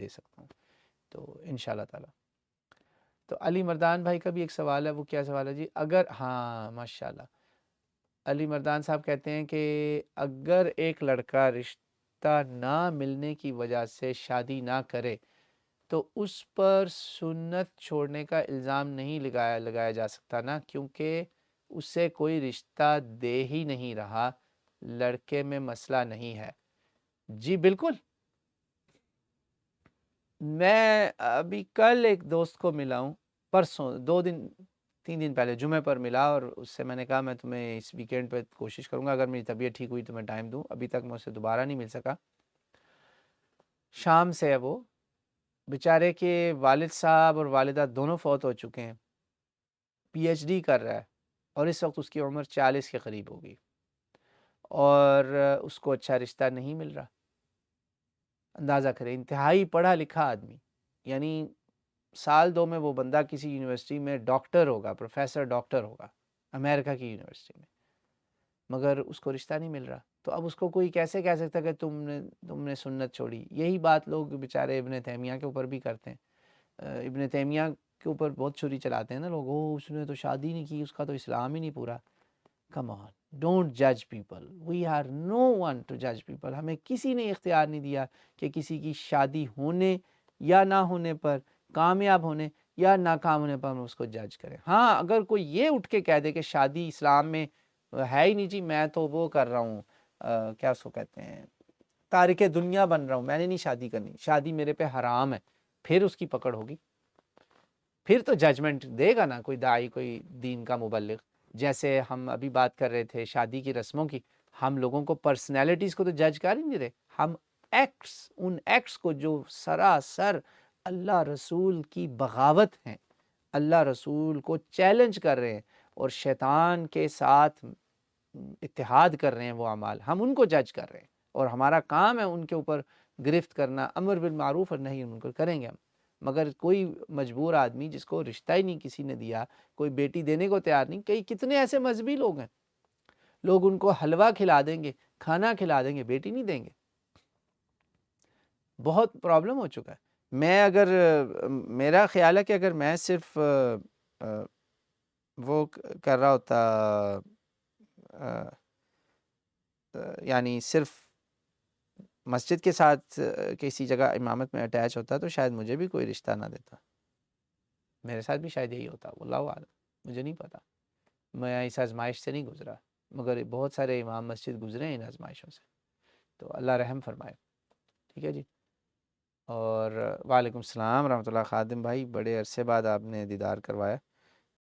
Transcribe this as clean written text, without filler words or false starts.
دے سکتا ہوں، تو انشاءاللہ تعالی۔ تو علی مردان بھائی کا بھی ایک سوال ہے، وہ کیا سوال ہے جی؟ اگر ہاں ماشاءاللہ، علی مردان صاحب کہتے ہیں کہ اگر ایک لڑکا رشتہ نہ ملنے کی وجہ سے شادی نہ کرے تو اس پر سنت چھوڑنے کا الزام نہیں لگایا جا سکتا نا، کیونکہ اسے کوئی رشتہ دے ہی نہیں رہا، لڑکے میں مسئلہ نہیں ہے۔ جی بالکل، میں ابھی کل ایک دوست کو ملا ہوں، پرسوں 2 دن 3 دن پہلے جمعے پر ملا، اور اس سے میں نے کہا میں تمہیں اس ویکینڈ پہ کوشش کروں گا، اگر میری طبیعت ٹھیک ہوئی تو میں ٹائم دوں، ابھی تک میں اسے دوبارہ نہیں مل سکا۔ شام سے ہے وہ، بیچارے کے والد صاحب اور والدہ دونوں فوت ہو چکے ہیں، پی ایچ ڈی کر رہا ہے، اور اس وقت اس کی عمر 40 کے قریب ہوگی، اور اس کو اچھا رشتہ نہیں مل رہا۔ اندازہ کریں، انتہائی پڑھا لکھا آدمی، یعنی سال 2 میں وہ بندہ کسی یونیورسٹی میں ڈاکٹر ہوگا، پروفیسر ڈاکٹر ہوگا، امریکہ کی یونیورسٹی میں، مگر اس کو رشتہ نہیں مل رہا۔ تو اب اس کو کوئی کیسے کہہ سکتا کہ تم نے سنت چھوڑی؟ یہی بات لوگ بیچارے ابن تیمیہ کے اوپر بھی کرتے ہیں، ابن تیمیہ کے اوپر بہت چھری چلاتے ہیں نا لوگ، اس نے تو شادی نہیں کی، اس کا تو اسلام ہی نہیں پورا۔ کم آن، ڈونٹ جج people, we are know one to جج پیپل۔ ہمیں کسی نے اختیار نہیں دیا کہ کسی کی شادی ہونے یا نہ ہونے پر، کامیاب ہونے یا ناکام ہونے پر ہم اس کو جج کریں۔ ہاں اگر کوئی یہ اٹھ کے کہہ دے کہ شادی اسلام میں ہے ہی نہیں جی، میں تو وہ کر رہا ہوں، کیا اس کو کہتے ہیں، تارک دنیا بن رہا ہوں، میں نے نہیں شادی کرنی، شادی میرے پہ حرام ہے، پھر اس کی پکڑ ہوگی، پھر تو ججمنٹ دے گا نا کوئی داعی، کوئی دین کا مبلغ۔ جیسے ہم ابھی بات کر رہے تھے شادی کی رسموں کی، ہم لوگوں کو پرسنالٹیز کو تو جج کر ہی نہیں رہے، ہم ایکٹس، ان ایکٹس کو جو سراسر اللہ رسول کی بغاوت ہیں، اللہ رسول کو چیلنج کر رہے ہیں اور شیطان کے ساتھ اتحاد کر رہے ہیں، وہ اعمال ہم ان کو جج کر رہے ہیں، اور ہمارا کام ہے ان کے اوپر گرفت کرنا، امر بالمعروف اور نہی عن المنکر کریں گے ہم۔ مگر کوئی مجبور آدمی جس کو رشتہ ہی نہیں کسی نے دیا، کوئی بیٹی دینے کو تیار نہیں، کتنے ایسے مذہبی لوگ ہیں، لوگ ان کو حلوہ کھلا دیں گے، کھانا کھلا دیں گے، بیٹی نہیں دیں گے۔ بہت پرابلم ہو چکا ہے۔ میرا خیال ہے کہ اگر میں صرف وہ کر رہا ہوتا، یعنی صرف مسجد کے ساتھ کسی جگہ امامت میں اٹیچ ہوتا تو شاید مجھے بھی کوئی رشتہ نہ دیتا، میرے ساتھ بھی شاید یہی ہوتا، واللہ اعلم، مجھے نہیں پتا، میں اس آزمائش سے نہیں گزرا، مگر بہت سارے امام مسجد گزرے ہیں ان آزمائشوں سے، تو اللہ رحم فرمائے۔ ٹھیک ہے جی، اور وعلیکم السلام ورحمۃ اللہ، خادم بھائی بڑے عرصے بعد آپ نے دیدار کروایا۔